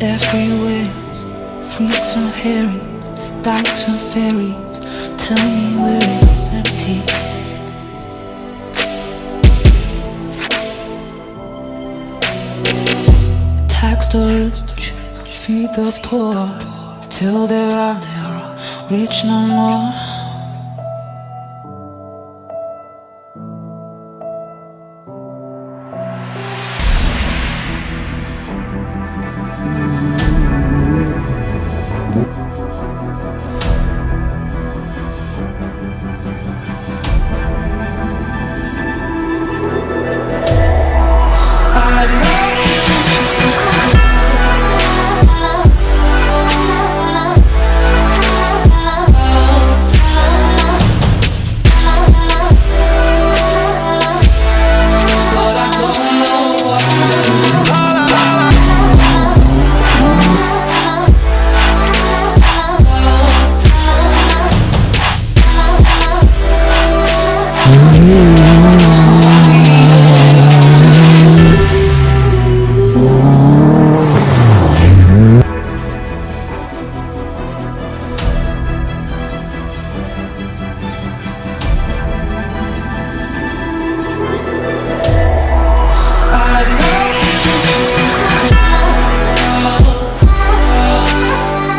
Everywhere, fruits and herrings, dykes and ferries. Tell me where it's empty. Tax the rich, feed the poor, till there are never rich no more.